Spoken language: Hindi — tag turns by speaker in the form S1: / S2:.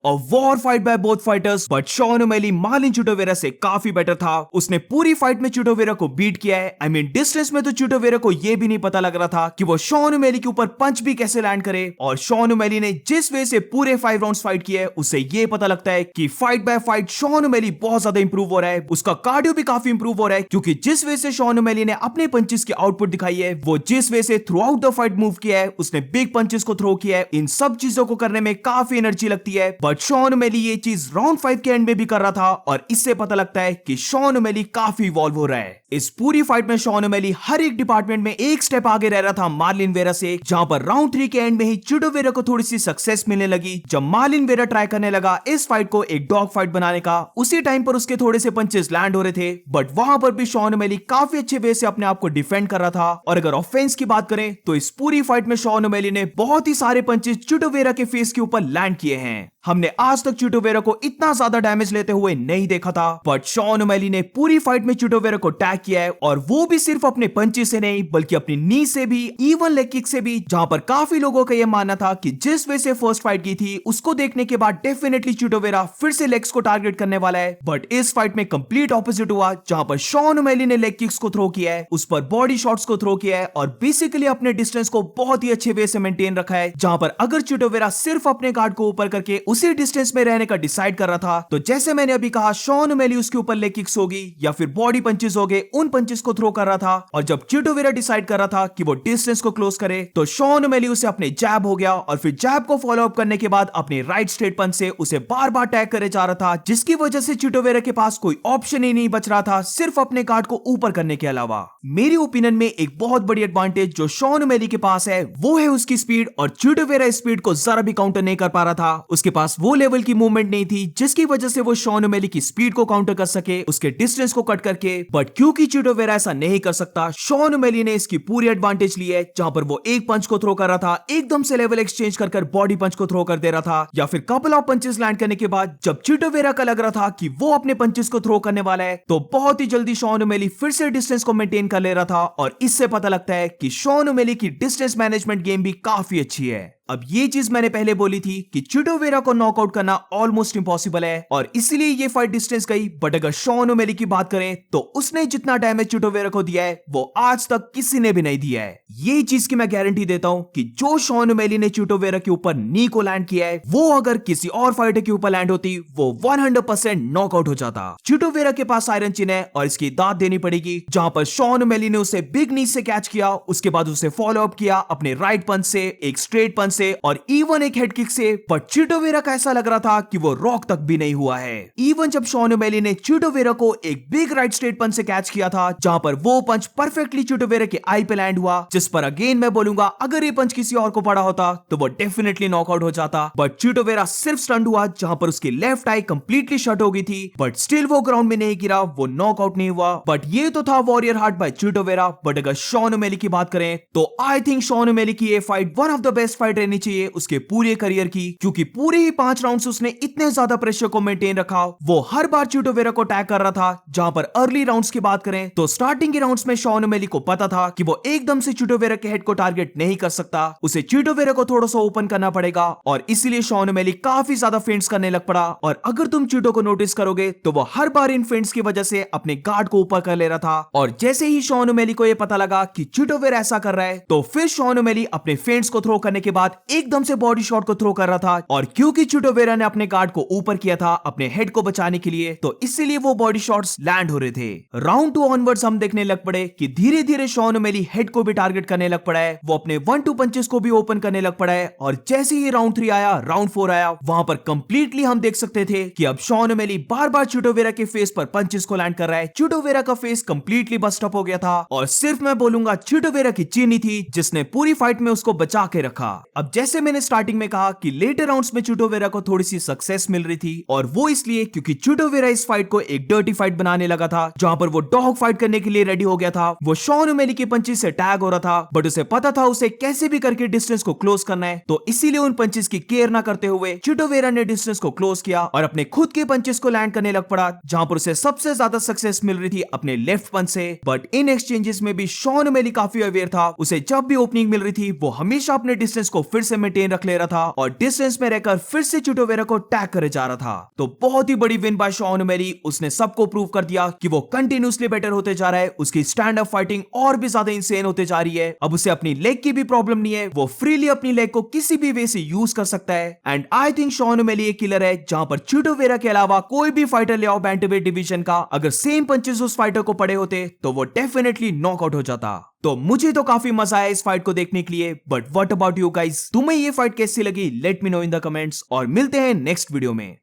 S1: A war fight by both fighters, but Sean O'Malley Marlon Chito Vera से काफी बेटर था। उसने पूरी फाइट में चिटोवेरा को बीट किया है। I mean, डिस्टेंस में तो चिटोवेरा को यह भी नहीं पता लग रहा था कि वो शॉन ओमेली के ऊपर पंच भी कैसे लैंड करे। और शॉन ओमेली ने जिस वे से पूरे 5 राउंड्स फाइट किया है, उससे ये पता लगता है कि fight by fight Sean O'Malley बहुत ज्यादा इंप्रूव हो रहा है। उसका कार्डियो भी काफी इंप्रूव हो रहा है, क्योंकि जिस वे से शॉन ओमेली ने अपने पंचेस की आउटपुट दिखाई है, वो जिस वे से through out the fight move किया है, उसने बिग पंचेस को थ्रो किया है, इन सब चीजों को करने में काफी एनर्जी लगती है। बट शॉन ओमेली ये चीज राउंड 5 के एंड में भी कर रहा था, और इससे पता लगता है कि शॉन ओमेली काफी इवॉल्व हो रहा है। इस पूरी फाइट में शॉन ओमेली हर एक डिपार्टमेंट में एक स्टेप आगे रह रहा था मार्लिन वेरा से, जहां पर राउंड 3 के एंड में ही चिटोवेरा को थोड़ी सी सक्सेस मिलने लगी। जब मार्लिन वेरा ट्राई करने लगा इस फाइट को एक डॉग फाइट बनाने का, उसी टाइम पर उसके थोड़े से पंचेस लैंड हो रहे थे, बट वहां पर भी शॉन ओमेली काफी अच्छे वे से अपने आप को डिफेंड कर रहा था। और अगर ऑफेंस की बात करें तो इस पूरी फाइट में शॉन ओमेली ने बहुत ही सारे पंचेस चिटोवेरा के फेस के ऊपर लैंड किए हैं। हमने आज तक चिटोवेरा को इतना ज्यादा डैमेज लेते हुए नहीं देखा था, बट शॉन ओमेली ने पूरी फाइट में चिटोवेरा को टैग किया है, और वो भी सिर्फ अपने पंचेस से नहीं बल्कि अपनी नी से भी, इवन लेग किक से भी, जहां पर काफी लोगों का यह मानना था कि जिस वे से फर्स्ट फाइट की थी उसको देखने के बाद डेफिनेटली चिटोवेरा फिर से लेग्स को टारगेट करने वाला है। बट इस फाइट में कंप्लीट ऑपोजिट हुआ, जहां पर शॉन ओमेली ने लेग किक्स को थ्रो किया है, उस पर बॉडी शॉट्स को थ्रो किया है, और बेसिकली अपने डिस्टेंस को बहुत ही अच्छे वे से मेंटेन रखा है। जहां पर अगर चिटोवेरा सिर्फ अपने गार्ड को ऊपर करके उसी डिस्टेंस में रहने का डिसाइड कर रहा था, तो जैसे मैंने अभी कहा, शॉन ओमेली उसके ऊपर लेग किक्स होगी या फिर बॉडी पंचेस हो गए, उन पंचेस को थ्रो कर रहा था। और जब चिटोवेरा डिसाइड कर रहा था कि वो डिस्टेंस को क्लोज करे, तो शॉन ओमेली उसे अपने जैब हो गया, और फिर जैब को फॉलो अप करने के बाद अपने राइट स्ट्रेट पंच से उसे बार बार टैग करे जा रहा था, जिसकी वजह से चिटोवेरा के पास कोई ऑप्शन ही नहीं बच रहा था सिर्फ अपने गार्ड को ऊपर करने के अलावा। मेरी ओपिनियन में एक बहुत बड़ी एडवांटेज जो शॉन ओमेली के पास है वो है उसकी स्पीड, और चिटोवेरा स्पीड को जरा भी काउंटर नहीं कर पा रहा था। उसके पास वो लेवल की मूवमेंट नहीं थी जिसकी वजह से वो शॉन ओमेली की स्पीड को काउंटर कर सके, उसके डिस्टेंस को कट करके। बट क्योंकि चिटोवेरा ऐसा नहीं कर सकता, शॉन ओमेली ने इसकी पूरी एडवांटेज ली है, जहां पर वो एक पंच को थ्रो कर रहा था, एकदम से लेवल एक्सचेंज कर बॉडी पंच को थ्रो कर दे रहा था, या फिर कपल ऑफ पंचेस लैंड करने के बाद जब चिटोवेरा का लग रहा था कि वो अपने पंचेस को थ्रो करने वाला है, तो बहुत ही जल्दी शॉन ओमेली फिर से डिस्टेंस को मेंटेन कर ले रहा था। और इससे पता लगता है कि शॉन ओमेली की डिस्टेंस मैनेजमेंट गेम भी काफी अच्छी है। अब ये चीज मैंने पहले बोली थी कि चिटोवेरा को नॉकआउट करना ऑलमोस्ट इंपॉसिबल है, और इसीलिए ये फाइट डिस्टेंस गई। बट अगर शॉन ओमेली की बात करें तो उसने जितना डैमेज चिटोवेरा को दिया है वो आज तक किसी ने भी नहीं दिया है। ये चीज की मैं गारंटी देता हूं कि जो शॉन ओमेली ने चिटोवेरा के ऊपर नी को लैंड किया है, वो अगर किसी और फाइटर के ऊपर लैंड होती, वो 100% नॉकआउट हो जाता। चिटोवेरा के पास आयरन चिन है, और इसकी दाद देनी पड़ेगी। जहां पर शॉन ओमेली ने उसे बिग नी से कैच किया, उसके बाद उसे फॉलो अप किया अपने राइट पंच से, एक स्ट्रेट पंच से, और इवन एक हेड किक से। बट चिटोवेरा का ऐसा लग रहा था कि वो रॉक तक भी नहीं हुआ है। इवन जब शॉन ओमेली ने चिटोवेरा को एक बिग राइट स्ट्रेट पंच से कैच किया था, जहां पर वो पंच परफेक्टली चिटोवेरा के आई पे लैंड हुआ, जिस पर अगेन मैं बोलूंगा अगर ये पंच किसी और को पड़ा होता तो वो डेफिनेटली नॉकआउट हो जाता। बट चिटोवेरा सिर्फ स्टंट हुआ, जहां पर उसकी लेफ्ट आई कंप्लीटली शट हो गई थी, बट स्टिल वो ग्राउंड में नहीं गिरा, वो नॉकआउट नहीं हुआ। बट ये तो था वॉरियर हार्ट बाय चिटोवेरा। बट अगर शॉन ओमेली की बात करें तो आई थिंक शॉन ओमेली की ये fight one of the best fight रहनी चाहिए उसके पूरे करियर की, क्योंकि पूरे ही 5 राउंड्स उसने इतने ज्यादा प्रेशर को मेंटेन रखा। वो हर बार चिटोवेरा को अटैक कर रहा था। जहां पर अर्ली राउंड्स की बात करें तो स्टार्टिंग के राउंड्स में शॉन ओमेली को पता था कि वो एकदम से चिटोवेरा के हेड को टारगेट नहीं कर सकता, उसे चिटोवेरा को थोड़ा सा ओपन करना पड़ेगा, और इसीलिए शॉन ओमेली काफी ज्यादा फेंट्स करने लग पड़ा। और अगर तुम चिटो को नोटिस करोगे तो वो हर बार इन फेंट्स की वजह से अपने गार्ड को ऊपर कर ले रहा था। और जैसे ही शॉन ओमेली को यह पता लगा कि चिटोवेरा ऐसा कर रहा है, तो फिर शॉन ओमेली अपने फेंट्स को थ्रो करने के बाद एकदम से बॉडी शॉट को थ्रो कर रहा था। और क्योंकि चिटोवेरा ने अपने गार्ड को ऊपर किया था अपने हेड को बचाने के लिए, तो इसीलिए वो बॉडी शॉट्स लैंड हो रहे थे। राउंड 2 ऑनवर्ड्स हम देखने लग पड़े कि धीरे धीरे शॉन ओमेली हेड को भी टारगेट करने लग पड़ा है, वो अपने 1-2 पंचेस को भी ओपन करने लग पड़ा है। और जैसे ही राउंड 3 आया, राउंड 4 आया, वहां पर कंप्लीटली हम देख सकते थे कि अब शॉन ओमेली बार बार चिटोवेरा के फेस पर पंचेस को लैंड कर रहा है। चिटोवेरा का फेस कंप्लीटली बस्ट अप हो गया था, और सिर्फ मैं बोलूंगा चिटोवेरा की चीनी थी जिसने पूरी फाइट में उसको बचा के रखा। अब जैसे मैंने स्टार्टिंग में कहा कि लेटर राउंड्स में चिटोवेरा को थोड़ी सी सक्सेस मिल रही थी, और वो इसलिए क्योंकि चिटोवेरा इस फाइट को एक डर्टी फाइट बनाने लगा था, जहां पर वो डॉग फाइट करने के लिए रेडी हो गया था। वो शॉन ओमेली के पंचेस से टैग हो रहा था, बट उसे पता था उसे कैसे भी करके डिस्टेंस को क्लोज करना है, तो इसीलिए उन पंचेस की केयर ना करते हुए चिटोवेरा ने डिस्टेंस को क्लोज किया और अपने खुद के पंचेस को लैंड करने लग पड़ा, जहां पर उसे सबसे ज्यादा सक्सेस मिल रही थी अपने लेफ्ट पंच से। बट इन एक्सचेंजेस में भी शॉन ओमेली काफी अवेयर था, उसे जब भी ओपनिंग मिल रही थी वो हमेशा अपने डिस्टेंस को फिर से मेंटेन रख ले रहा था और डिस्टेंस में रहकर फिर से चिटो वेरा को टैग करे जा रहा था। तो बहुत ही बड़ी विन बाय शॉन ओमेली। उसने सबको प्रूव कर दिया कि वो कंटिन्यूसली बेटर होते जा रहा है। उसकी स्टैंड अप फाइटिंग और भी ज्यादा इंसेन होते जा रही है। अब उसे अपनी लेग की भी प्रॉब्लम नहीं है, वो फ्रीली अपनी लेग को किसी भी वे से यूज कर सकता है। And I think Sean O'Malley एक किलर है। जहां पर चिटो वेरा के अलावा कोई भी फाइटर ले आओ बैंटमवेट डिवीजन का, अगर सेम पंचेस उस फाइटर को पड़े होते तो वो डेफिनेटली नॉकआउट हो जाता। तो मुझे तो काफी मजा आया इस फाइट को देखने के लिए। But what about you guys, तुम्हें ये फाइट कैसी लगी? Let me know in the comments और मिलते हैं नेक्स्ट वीडियो में।